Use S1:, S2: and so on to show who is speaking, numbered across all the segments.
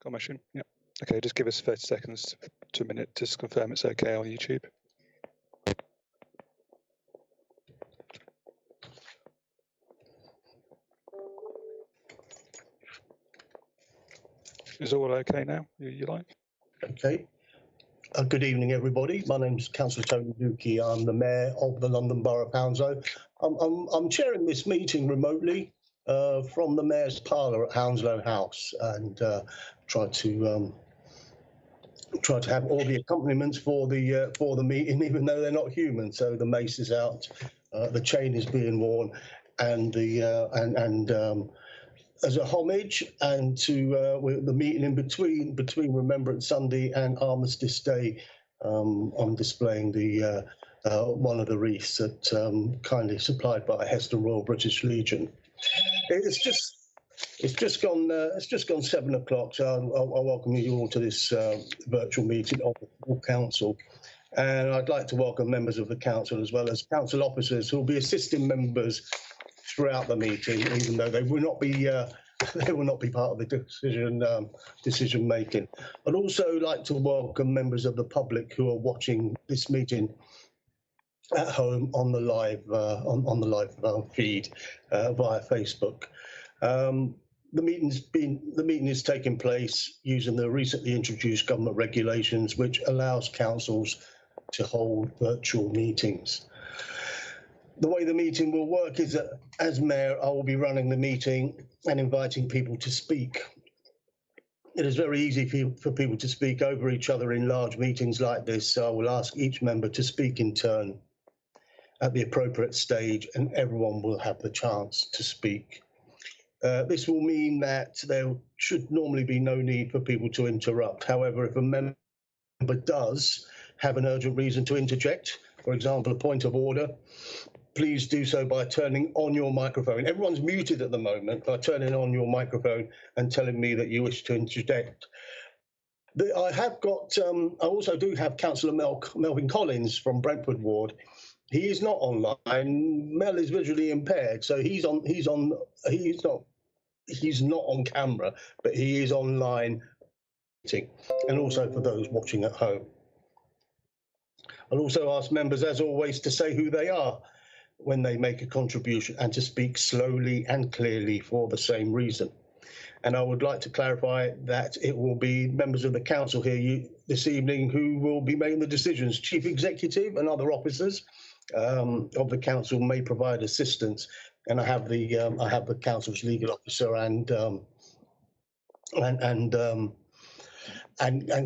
S1: Commission, yeah. Okay, just give us 30 seconds to a minute to confirm it's okay on YouTube. Is all okay now? You like?
S2: Okay. Good evening, everybody. My name's Councillor Tony Dukey. I'm the Mayor of the London Borough of Hounslow. I'm chairing this meeting remotely from the Mayor's Parlour at Hounslow House, and try to have all the accompaniments for the meeting, even though they're not human. So the mace is out, the chain is being worn, and as a homage and to the meeting in between Remembrance Sunday and Armistice Day, I'm displaying the one of the wreaths that kindly supplied by Hester Royal British Legion. It's just gone 7 o'clock, so I welcome you all to this virtual meeting of the full council. And I'd like to welcome members of the council as well as council officers who will be assisting members throughout the meeting, even though they will not be part of the decision making. I'd also like to welcome members of the public who are watching this meeting at home on the live feed via Facebook. The meeting is taking place using the recently introduced government regulations, which allows councils to hold virtual meetings. The way the meeting will work is that, as Mayor, I will be running the meeting and inviting people to speak. It is very easy for people to speak over each other in large meetings like this, so I will ask each member to speak in turn at the appropriate stage, and everyone will have the chance to speak. This will mean that there should normally be no need for people to interrupt. However, if a member does have an urgent reason to interject, for example, a point of order, please do so by turning on your microphone. Everyone's muted at the moment. By turning on your microphone and telling me that you wish to interject. I also do have Councillor Melvin Collins from Brentford Ward. He is not online. Mel is visually impaired, so he's not on camera, but he is online. And also for those watching at home. I'll also ask members, as always, to say who they are when they make a contribution and to speak slowly and clearly for the same reason. And I would like to clarify that it will be members of the council here this evening who will be making the decisions. Chief Executive and other officers of the council may provide assistance, and I have the council's legal officer and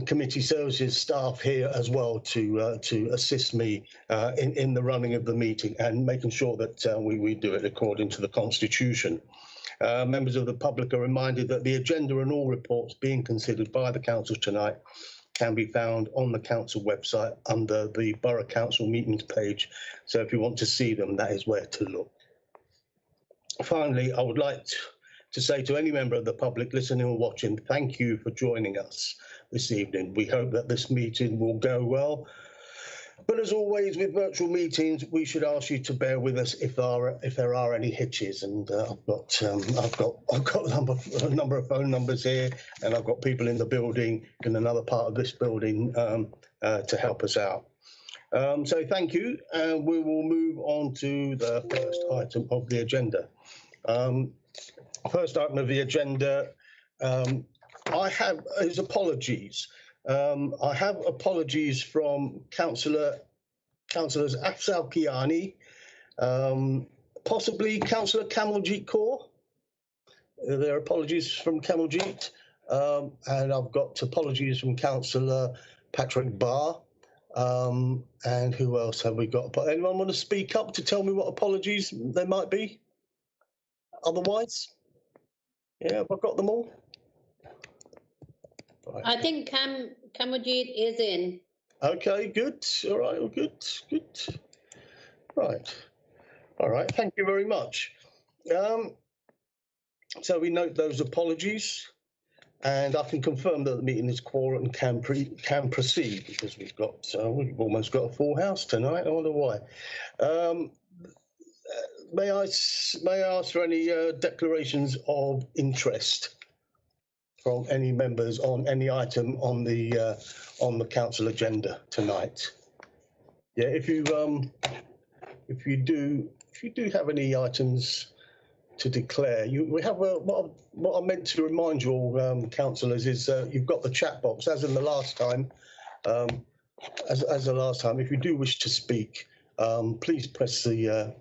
S2: committee services staff here as well to assist me in the running of the meeting and making sure that we do it according to the Constitution. Members of the public are reminded that the agenda and all reports being considered by the council tonight can be found on the council website under the Borough Council meetings page. So if you want to see them, that is where to look. Finally, I would like to say to any member of the public listening or watching, thank you for joining us this evening. We hope that this meeting will go well. But as always with virtual meetings, we should ask you to bear with us if there are any hitches. And I've got a number of phone numbers here, and I've got people in the building in another part of this building to help us out. So thank you, and we will move on to the first item of the agenda. First item of the agenda, I have apologies. I have apologies from Councillors Afzal Kiani, possibly Councillor Kamaljeet Kaur. There are apologies from Kamaljeet, and I've got apologies from Councillor Patrick Barr. And who else have we got? Anyone want to speak up to tell me what apologies there might be? Otherwise, yeah, have I got them all? Right.
S3: I think Kamaljeet is in.
S2: Okay, good. All right, well, good. Right. All right, thank you very much. So we note those apologies, and I can confirm that the meeting is quorum and can proceed because we've almost got a full house tonight. I wonder why. May I ask for any declarations of interest? from any members on any item on the council agenda tonight? Yeah, if you do have any items to declare, we have what I meant to remind you all, councillors, is you've got the chat box as in the last time. As the last time, if you do wish to speak, please press the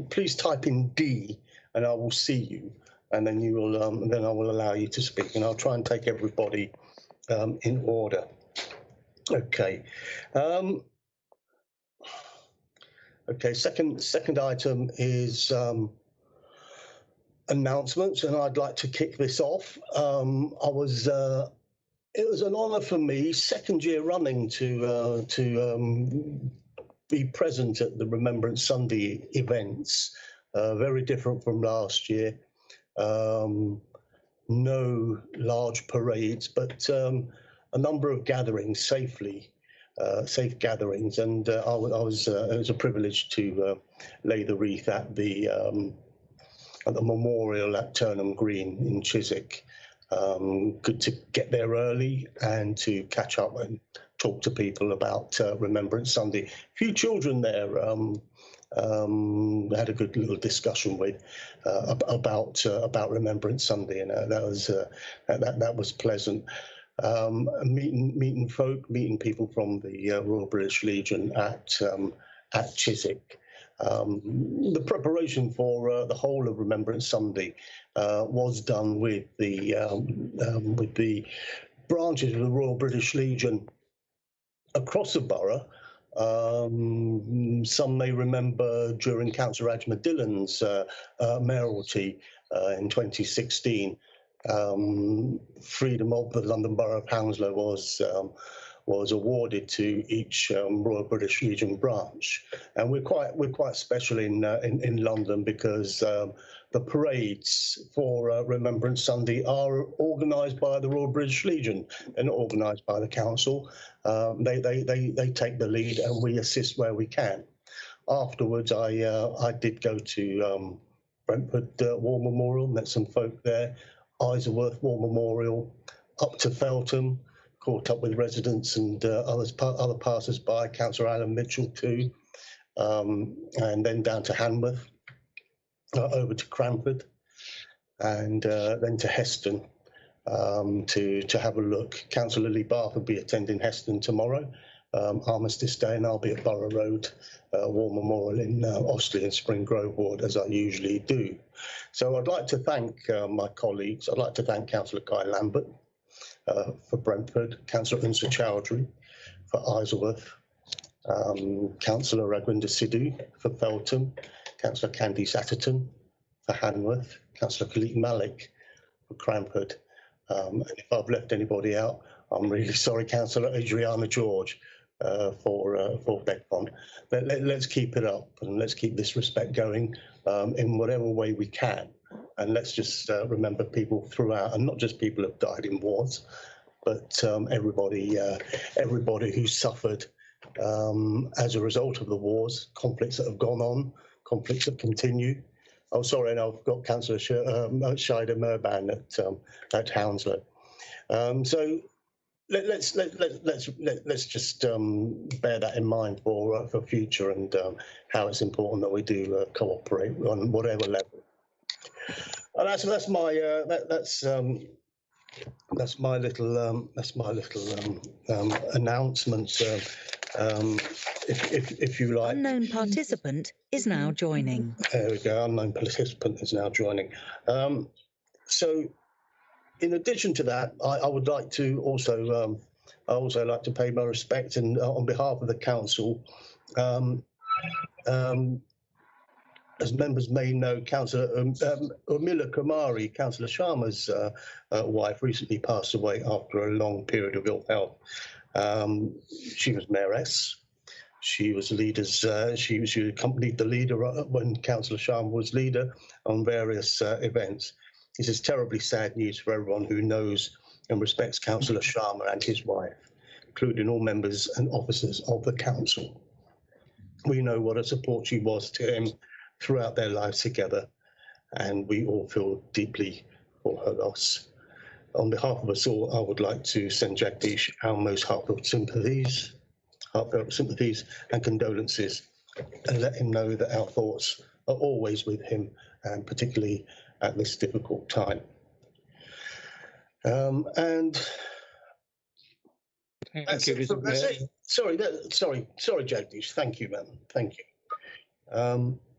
S2: please type in D, and I will see you, and then you will then I will allow you to speak, and I'll try and take everybody in order. Okay. Okay. Second item is announcements, and I'd like to kick this off. It was an honour for me, second year running, to be present at the Remembrance Sunday events. Very different from last year. No large parades, but a number of gatherings, safe gatherings, and it was a privilege to lay the wreath at the memorial at Turnham Green in Chiswick. Good to get there early and to catch up and talk to people about Remembrance Sunday. A few children there had a good little discussion with about Remembrance Sunday, and that was pleasant. Meeting people from the Royal British Legion at Chiswick. The preparation for the whole of Remembrance Sunday was done with the branches of the Royal British Legion across the borough. Some may remember during Councillor Ajmer Dillon's mayoralty in 2016, freedom of the London Borough of Hounslow was awarded to each Royal British Legion branch, and we're quite special in London because the parades for Remembrance Sunday are organised by the Royal British Legion. They're not organised by the council. They take the lead, and we assist where we can. Afterwards, I did go to Brentford War Memorial, met some folk there. Isleworth War Memorial, up to Feltham, caught up with residents and other passers-by, Councillor Alan Mitchell too, and then down to Hanworth, over to Cranford, and then to Heston to have a look. Councillor Lily Bath will be attending Heston tomorrow, Armistice Day, and I'll be at Borough Road War Memorial in Osley and Spring Grove Ward, as I usually do. So I'd like to thank my colleagues. I'd like to thank Councillor Guy Lambert for Brentford, Councillor Unsa Chowdhury for Isleworth, Councillor Ragwinder Sidhu for Feltham, Councillor Candice Atherton for Hanworth, Councillor Khalid Malik for Cranford. And if I've left anybody out, I'm really sorry. Councillor Adriana George for Beckpond. Let's keep it up, and let's keep this respect going in whatever way we can. And let's just remember people throughout, and not just people who've died in wars, but everybody who suffered as a result of the wars, conflicts that have gone on, conflicts that continue. Oh, sorry, and I've got Councillor Shida Merban at Hounslow. So let's just bear that in mind for future, and how it's important that we do cooperate on whatever level. And that's my little announcement. If you like.
S4: Unknown participant is now joining.
S2: There we go. Unknown participant is now joining. So, in addition to that, I would like to also like to pay my respect, and on behalf of the council, as members may know, Councillor Urmila Kumari, Councillor Sharma's wife, recently passed away after a long period of ill health. She was mayoress. She was leaders. She accompanied the leader when Councillor Sharma was leader on various events. This is terribly sad news for everyone who knows and respects Councillor Sharma and his wife, including all members and officers of the council. We know what a support she was to him throughout their lives together, and we all feel deeply for her loss. on behalf of us all, I would like to send Jagdish our most heartfelt sympathies and condolences, and let him know that our thoughts are always with him, and particularly at this difficult time. And
S5: Thank you, Mr.
S2: that's
S5: Mayor.
S2: it. Sorry, Jagdish. Thank you, man. Thank you.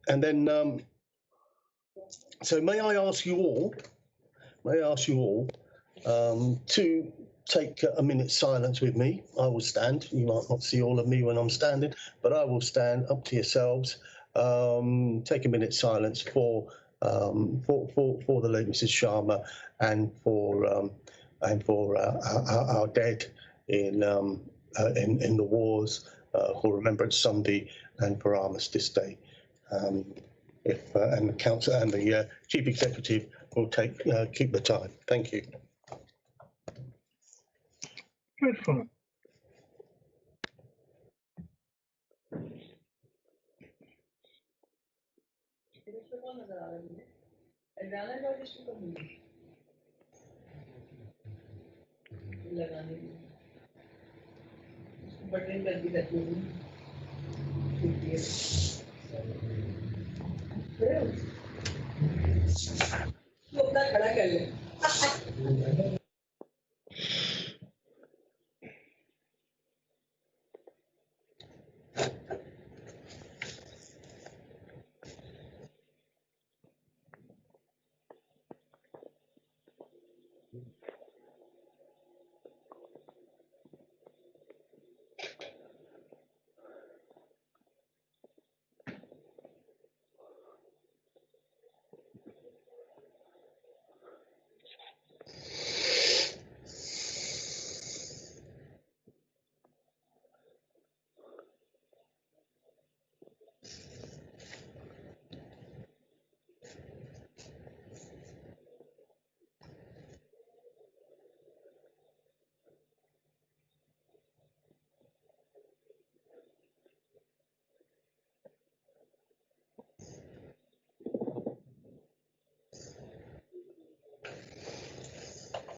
S2: And then, so may I ask you all to take a minute's silence with me. I will stand. You might not see all of me when I'm standing, but I will stand. Up to yourselves. Take a minute's silence for the late Mrs. Sharma and for our dead in the wars, for Remembrance Sunday and for Armistice Day. If and the council and the chief executive will keep the time. Thank you.
S5: Good.
S6: तू अपना खड़ा कर ले